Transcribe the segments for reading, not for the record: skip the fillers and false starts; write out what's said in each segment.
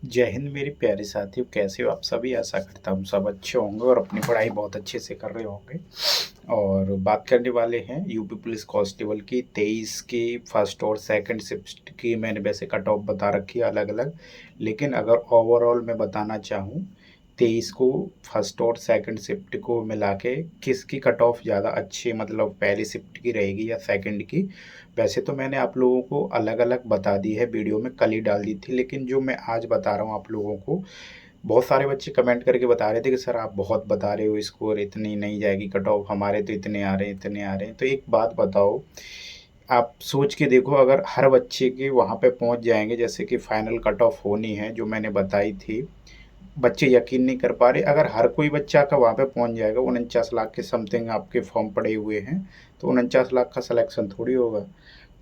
जय हिंद मेरे प्यारे साथियों, कैसे हो आप सभी। आशा करता हूँ सब अच्छे होंगे और अपनी पढ़ाई बहुत अच्छे से कर रहे होंगे। और बात करने वाले हैं यूपी पुलिस कांस्टेबल की 23 की फर्स्ट और सेकंड शिफ्ट की। मैंने वैसे कट ऑफ बता रखी है अलग अलग, लेकिन अगर ओवरऑल मैं बताना चाहूँ 23 को फर्स्ट और सेकंड शिफ्ट को मिला के किसकी कट ऑफ ज़्यादा अच्छी, मतलब पहली शिफ्ट की रहेगी या सेकंड की। वैसे तो मैंने आप लोगों को अलग अलग बता दी है, वीडियो में कल ही डाल दी थी, लेकिन जो मैं आज बता रहा हूँ आप लोगों को, बहुत सारे बच्चे कमेंट करके बता रहे थे कि सर आप बहुत बता रहे हो, स्कोर इतनी नहीं जाएगी कट ऑफ, हमारे तो इतने आ रहे हैं इतने आ रहे हैं। तो एक बात बताओ, आप सोच के देखो, अगर हर बच्चे के वहाँ पे पहुँच जाएंगे, जैसे कि फाइनल कट ऑफ होनी है जो मैंने बताई थी, बच्चे यकीन नहीं कर पा रहे, अगर हर कोई बच्चा का वहाँ पे पहुँच जाएगा, 49 लाख के समथिंग आपके फॉर्म पड़े हुए हैं, तो 49 लाख का सिलेक्शन थोड़ी होगा।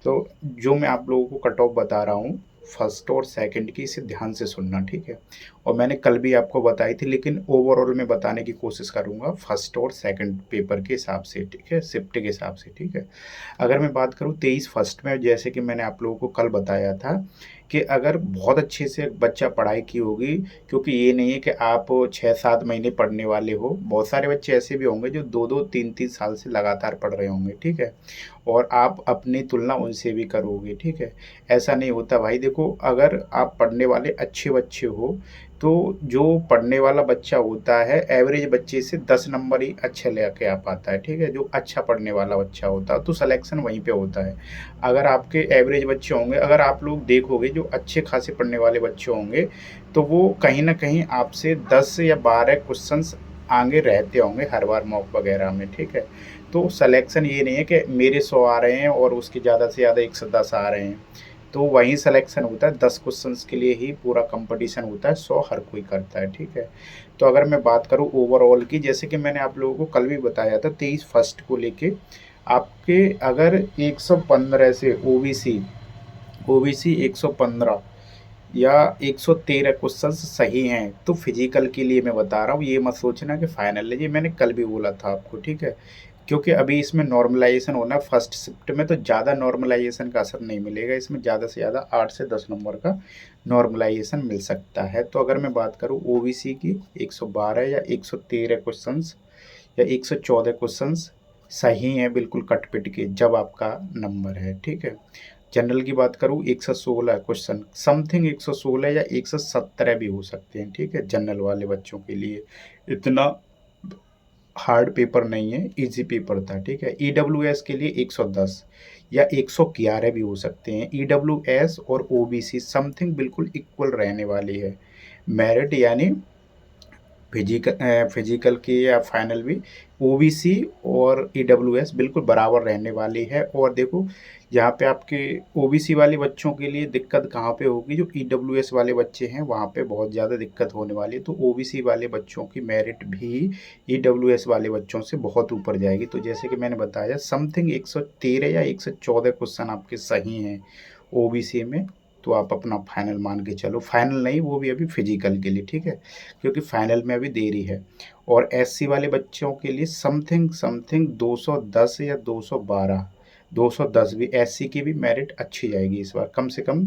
तो जो मैं आप लोगों को कट ऑफ बता रहा हूँ फर्स्ट और सेकंड की, इसे ध्यान से सुनना, ठीक है। और मैंने कल भी आपको बताई थी, लेकिन ओवरऑल मैं बताने की कोशिश करूँगा फर्स्ट और सेकंड पेपर के हिसाब से, ठीक है, शिफ्ट के हिसाब से, ठीक है। अगर मैं बात करूँ 23 फर्स्ट में, जैसे कि मैंने आप लोगों को कल बताया था कि अगर बहुत अच्छे से बच्चा पढ़ाई की होगी, क्योंकि ये नहीं है कि आप 6-7 महीने पढ़ने वाले हो, बहुत सारे बच्चे ऐसे भी होंगे जो 2-2 3-3 साल से लगातार पढ़ रहे होंगे, ठीक है। और आप अपनी तुलना उनसे भी करोगे, ठीक है। ऐसा नहीं होता भाई, देखो अगर आप पढ़ने वाले अच्छे बच्चे हो, तो जो पढ़ने वाला बच्चा होता है एवरेज बच्चे से 10 नंबर ही अच्छे लेके आ पाता है, ठीक है। जो अच्छा पढ़ने वाला बच्चा होता है तो सिलेक्शन वहीं पे होता है। अगर आपके एवरेज बच्चे होंगे, अगर आप लोग देखोगे जो अच्छे खासे पढ़ने वाले बच्चे होंगे, तो वो कहीं ना कहीं आपसे 10 या 12 क्वेश्चंस आगे रहते होंगे हर बार मॉक वगैरह में, ठीक है। तो सिलेक्शन ये नहीं है कि मेरे 100 आ रहे हैं और उसके ज़्यादा से ज़्यादा 110 आ रहे हैं, तो वहीं सिलेक्शन होता है। 10 क्वेश्चंस के लिए ही पूरा कंपटीशन होता है, 100 हर कोई करता है, ठीक है। तो अगर मैं बात करूँ ओवरऑल की, जैसे कि मैंने आप लोगों को कल भी बताया था 23 फर्स्ट को लेके, आपके अगर 115 से ओबीसी ओबीसी 115 या 113 क्वेश्चंस सही हैं, तो फिजिकल के लिए मैं बता रहा हूँ, ये मत सोचना कि फाइनल लीजिए, मैंने कल भी बोला था आपको, ठीक है। क्योंकि अभी इसमें नॉर्मलाइजेशन होना है फर्स्ट शिफ्ट में, तो ज़्यादा नॉर्मलाइजेशन का असर नहीं मिलेगा इसमें, ज़्यादा से ज़्यादा 8 से 10 नंबर का नॉर्मलाइजेशन मिल सकता है। तो अगर मैं बात करूँ ओबीसी की, 112 या 113 क्वेश्चंस या 114 क्वेश्चंस सही हैं बिल्कुल कट पिट के, जब आपका नंबर है, ठीक है। जनरल की बात करूँ 116 क्वेश्चन समथिंग, 116 या 117 भी हो सकते हैं, ठीक है, जनरल वाले बच्चों के लिए। इतना हार्ड पेपर नहीं है, इजी पेपर था, ठीक है। ईडब्ल्यूएस के लिए 110 या 111 भी हो सकते हैं। ईडब्ल्यूएस और ओबीसी समथिंग बिल्कुल इक्वल रहने वाली है मेरिट, यानी फिजिकल की या फाइनल भी ओबीसी और ईडब्ल्यूएस बिल्कुल बराबर रहने वाली है। और देखो यहाँ पे आपके ओबीसी वाले बच्चों के लिए दिक्कत कहाँ पे होगी, जो ईडब्ल्यूएस वाले बच्चे हैं वहाँ पे बहुत ज़्यादा दिक्कत होने वाली है। तो ओबीसी वाले बच्चों की मेरिट भी ईडब्ल्यूएस वाले बच्चों से बहुत ऊपर जाएगी। तो जैसे कि मैंने बताया समथिंग 113 या 114 क्वेश्चन आपके सही हैं ओबीसी में, तो आप अपना फाइनल मान के चलो। फाइनल नहीं, वो भी अभी फिजिकल के लिए, ठीक है, क्योंकि फाइनल में अभी देरी है। और एससी वाले बच्चों के लिए समथिंग समथिंग 210 या 212, 210 भी एससी की भी मेरिट अच्छी जाएगी इस बार, कम से कम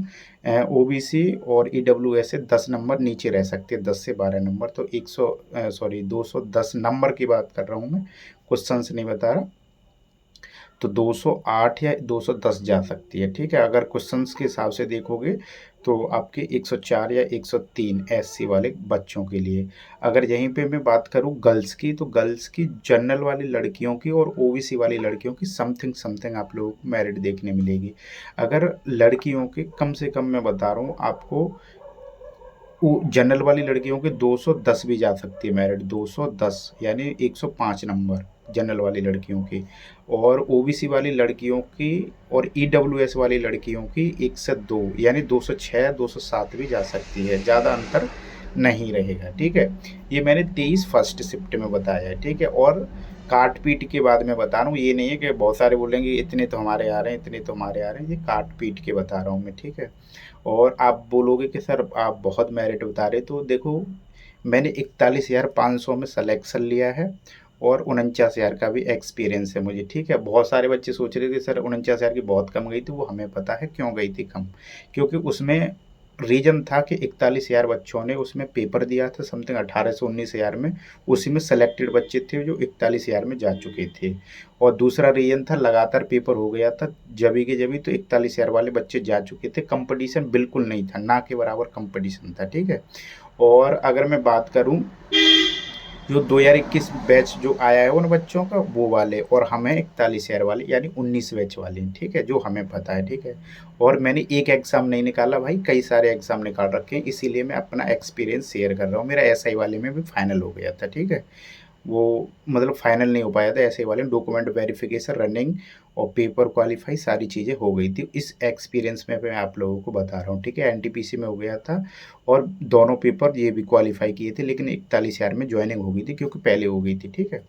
ओबीसी और ईडब्ल्यूएस से 10 नंबर नीचे रह सकते हैं, 10 से 12 नंबर। तो 210 नंबर की बात कर रहा हूँ मैं, क्वेश्चन नहीं बता रहा। तो 208 या 210 जा सकती है, ठीक है। अगर क्वेश्चंस के हिसाब से देखोगे तो आपके 104 या 103 एससी वाले बच्चों के लिए। अगर यहीं पे मैं बात करूं गर्ल्स की, तो गर्ल्स की जनरल वाली लड़कियों की और ओबीसी वाली लड़कियों की समथिंग समथिंग आप लोगों को मेरिट देखने मिलेगी। अगर लड़कियों के कम से कम मैं बता रहा हूँ आपको, वो जनरल वाली लड़कियों के 210 भी जा सकती है मेरिट, 210 यानी 105 नंबर जनरल वाली लड़कियों की। और ओबीसी वाली लड़कियों की और ईडब्ल्यूएस वाली लड़कियों की 102 यानी 206 207 भी जा सकती है, ज़्यादा अंतर नहीं रहेगा, ठीक है। ये मैंने 23 फर्स्ट शिफ्ट में बताया है, ठीक है। और काट पीट के बाद में बता रहा हूँ, ये नहीं है कि बहुत सारे बोलेंगे इतने तो हमारे आ रहे हैं इतने तो हमारे आ रहे हैं, ये काट पीट के बता रहा हूँ मैं, ठीक है। और आप बोलोगे कि सर आप बहुत मेरिट बता रहे, तो देखो मैंने 41,500 में सिलेक्शन लिया है और 49,000 का भी एक्सपीरियंस है मुझे, ठीक है। बहुत सारे बच्चे सोच रहे थे सर 49,000 की बहुत कम गई थी, वो हमें पता है क्यों गई थी कम, क्योंकि उसमें रीजन था कि 41,000 बच्चों ने उसमें पेपर दिया था, समथिंग 18 से 19,000 में, उसी में सेलेक्टेड बच्चे थे जो 41,000 में जा चुके थे। और दूसरा रीजन था लगातार पेपर हो गया था जभी के जभी, तो 41,000 वाले बच्चे जा चुके थे, कंपटीशन बिल्कुल नहीं था, ना के बराबर कंपटीशन था, ठीक है। और अगर मैं बात करूं जो 2021 बैच जो आया है उन बच्चों का, वो वाले, और हमें 41,000 वाले यानी 19 बैच वाले, ठीक है, जो हमें पता है, ठीक है। और मैंने एक एग्ज़ाम नहीं निकाला भाई, कई सारे एग्ज़ाम निकाल रखे हैं, इसीलिए मैं अपना एक्सपीरियंस शेयर कर रहा हूँ। मेरा एसआई वाले में भी फाइनल हो गया था, ठीक है। वो मतलब फाइनल नहीं हो पाया था, ऐसे वाले डॉक्यूमेंट वेरिफिकेशन, रनिंग और पेपर क्वालिफाई सारी चीज़ें हो गई थी। इस एक्सपीरियंस में मैं आप लोगों को बता रहा हूँ, ठीक है। एनटीपीसी में हो गया था और दोनों पेपर ये भी क्वालिफाई किए थे, लेकिन 41,000 में ज्वाइनिंग हो गई थी क्योंकि पहले हो गई थी, ठीक है।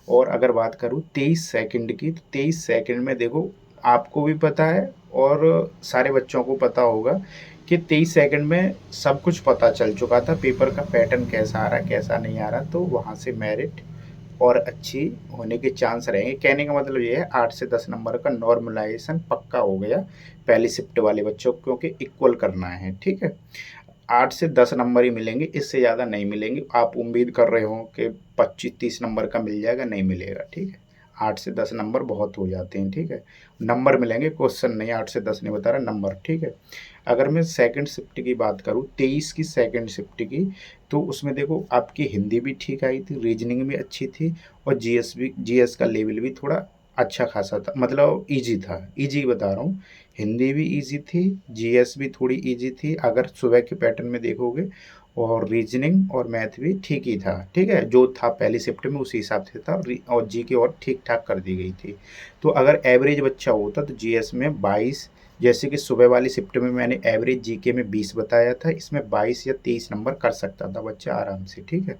और अगर बात करूँ 23 सेकंड की, तो 23 सेकंड में देखो, आपको भी पता है और सारे बच्चों को पता होगा कि 23 सेकंड में सब कुछ पता चल चुका था, पेपर का पैटर्न कैसा आ रहा है कैसा नहीं आ रहा, तो वहाँ से मेरिट और अच्छी होने के चांस रहेंगे। कहने का मतलब ये है 8 से 10 नंबर का नॉर्मलाइजेशन पक्का हो गया पहली शिफ्ट वाले बच्चों को, क्योंकि इक्वल करना है, ठीक है। 8 से 10 नंबर ही मिलेंगे, इससे ज़्यादा नहीं मिलेंगे। आप उम्मीद कर रहे हो कि 25-30 नंबर का मिल जाएगा, नहीं मिलेगा, ठीक है। 8 से 10 नंबर बहुत हो जाते हैं, ठीक है। नंबर मिलेंगे, क्वेश्चन नहीं, 8 से 10 नहीं बता रहा, नंबर, ठीक है। अगर मैं सेकंड शिफ्ट की बात करूँ 23 की सेकंड शिफ्ट की, तो उसमें देखो आपकी हिंदी भी ठीक आई थी, रीजनिंग भी अच्छी थी और जीएस का लेवल भी थोड़ा अच्छा खासा था, मतलब इजी था, इजी बता रहा हूँ। हिंदी भी इजी थी, जीएस भी थोड़ी इजी थी अगर सुबह के पैटर्न में देखोगे, और रीजनिंग और मैथ भी ठीक ही था, ठीक है, जो था पहली शिफ्ट में उसी हिसाब से था, और जी के और ठीक ठाक कर दी गई थी। तो अगर एवरेज बच्चा होता तो जीएस में 22, जैसे कि सुबह वाली शिफ्ट में मैंने एवरेज जीके में 20 बताया था, इसमें 22 या 23 नंबर कर सकता था बच्चा आराम से, ठीक है।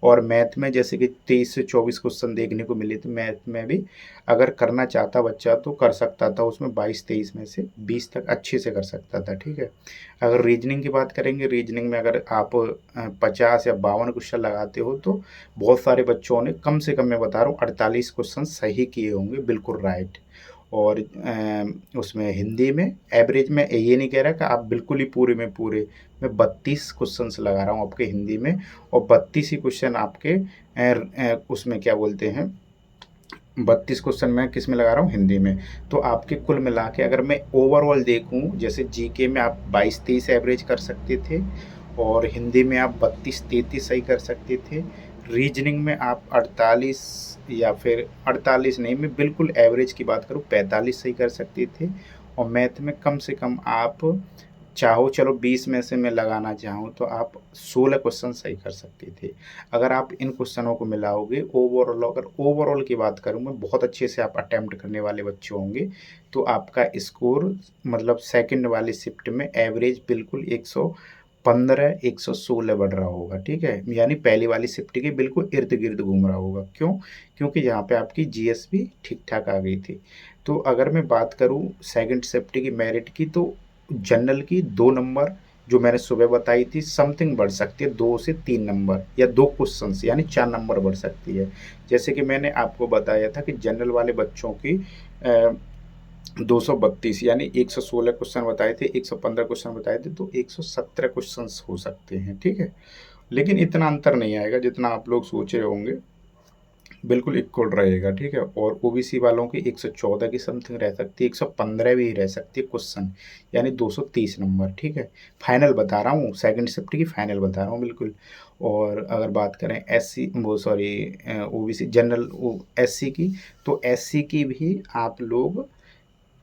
और मैथ में जैसे कि 23 से 24 क्वेश्चन देखने को मिले थे, मैथ में भी अगर करना चाहता बच्चा तो कर सकता था, उसमें 22-23 में से 20 तक अच्छे से कर सकता था, ठीक है। अगर रीजनिंग की बात करेंगे, रीजनिंग में अगर आप 50 या 52 क्वेश्चन लगाते हो तो बहुत सारे बच्चों ने, कम से कम मैं बता रहा हूँ, 48 क्वेश्चन सही किए होंगे, बिल्कुल राइट। और उसमें हिंदी में एवरेज में ये नहीं कह रहा कि आप बिल्कुल ही पूरे में पूरे, मैं 32 क्वेश्चंस लगा रहा हूँ आपके हिंदी में, और 32 ही क्वेश्चन आपके उसमें क्या बोलते हैं, 32 क्वेश्चन मैं किस में लगा रहा हूँ, हिंदी में। तो आपके कुल मिला के अगर मैं ओवरऑल देखूँ, जैसे जीके में आप 22-23 एवरेज कर सकते थे, और हिंदी में आप 32-33 सही कर सकते थे, रीजनिंग में आप 48 या फिर 48 नहीं, मैं बिल्कुल एवरेज की बात करूँ 45 सही कर सकते थे, और मैथ में कम से कम आप चाहो, चलो 20 में से मैं लगाना चाहूँ तो आप 16 क्वेश्चन सही कर सकते थे। अगर आप इन क्वेश्चनों को मिलाओगे ओवरऑल, अगर ओवरऑल की बात करूँ मैं, बहुत अच्छे से आप अटेम्प्ट करने वाले बच्चे होंगे, तो आपका स्कोर मतलब सेकंड वाली शिफ्ट में एवरेज बिल्कुल 115 116 बढ़ रहा होगा, ठीक है। यानी पहली वाली शिफ्ट के बिल्कुल इर्द गिर्द घूम रहा होगा, क्यों? क्योंकि यहाँ पे आपकी जीएस भी ठीक ठाक आ गई थी। तो अगर मैं बात करूँ सेकंड शिफ्ट की मेरिट की, तो जनरल की 2 नंबर जो मैंने सुबह बताई थी समथिंग बढ़ सकती है, 2 से 3 नंबर या 2 क्वेश्चंस यानी 4 नंबर बढ़ सकती है। जैसे कि मैंने आपको बताया था कि जनरल वाले बच्चों की 232 यानी 116 क्वेश्चन बताए थे, 115 क्वेश्चन बताए थे, तो 117 क्वेश्चंस हो सकते हैं, ठीक है। लेकिन इतना अंतर नहीं आएगा जितना आप लोग सोच रहे होंगे, बिल्कुल इक्वल रहेगा, ठीक है। और ओबीसी वालों की 114 की समथिंग रह सकती है, 115 भी रह सकती है क्वेश्चन, यानी 230 नंबर, ठीक है। फाइनल बता रहा हूँ, सेकंड शिफ्ट की फाइनल बता रहा हूँ बिल्कुल। और अगर बात करें एससी, वो सॉरी, ओबीसी जनरल एससी की, तो एससी की भी आप लोग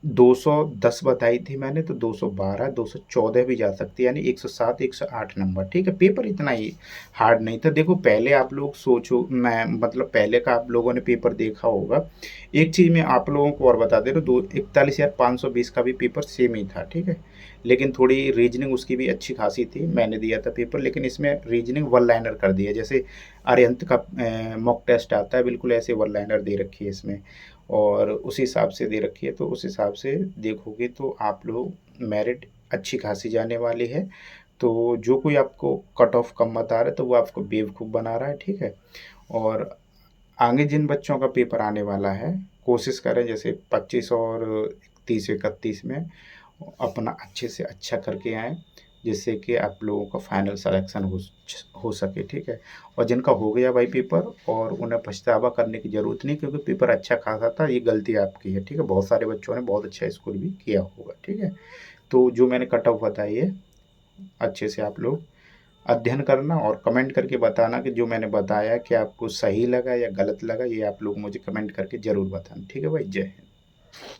210 बताई थी मैंने, तो 212 214 भी जा सकती है, यानी 107 108 नंबर, ठीक है। पेपर इतना ही हार्ड नहीं था। देखो पहले आप लोग सोचो, मैं मतलब पहले का आप लोगों ने पेपर देखा होगा, एक चीज़ मैं आप लोगों को और बता दे रहा हूँ, 41,520 का भी पेपर सेम ही था, ठीक है। लेकिन थोड़ी रीजनिंग उसकी भी अच्छी खासी थी, मैंने दिया था पेपर, लेकिन इसमें रीजनिंग वन लाइनर कर दिया, जैसे अरिहंत का मॉक टेस्ट आता है, बिल्कुल ऐसे वन लाइनर दे रखी है इसमें, और उस हिसाब से दे रखी है, तो उस हिसाब से देखोगे तो आप लोग मेरिट अच्छी खासी जाने वाली है। तो जो कोई आपको कट ऑफ कम बता रहा है तो वो आपको बेवकूफ़ बना रहा है, ठीक है। और आगे जिन बच्चों का पेपर आने वाला है, कोशिश करें जैसे 25 और 30 31 में अपना अच्छे से अच्छा करके आएँ। जिससे कि आप लोगों का फाइनल सिलेक्शन हो सके, ठीक है। और जिनका हो गया भाई पेपर, और उन्हें पछतावा करने की ज़रूरत नहीं, क्योंकि पेपर अच्छा खासा था, ये गलती आपकी है, ठीक है। बहुत सारे बच्चों ने बहुत अच्छा स्कोर भी किया होगा, ठीक है। तो जो मैंने कट ऑफ बताई है, अच्छे से आप लोग अध्ययन करना और कमेंट करके बताना कि जो मैंने बताया कि आपको सही लगा या गलत लगा, ये आप लोग मुझे कमेंट करके ज़रूर बताना, ठीक है भाई। जय हिंद।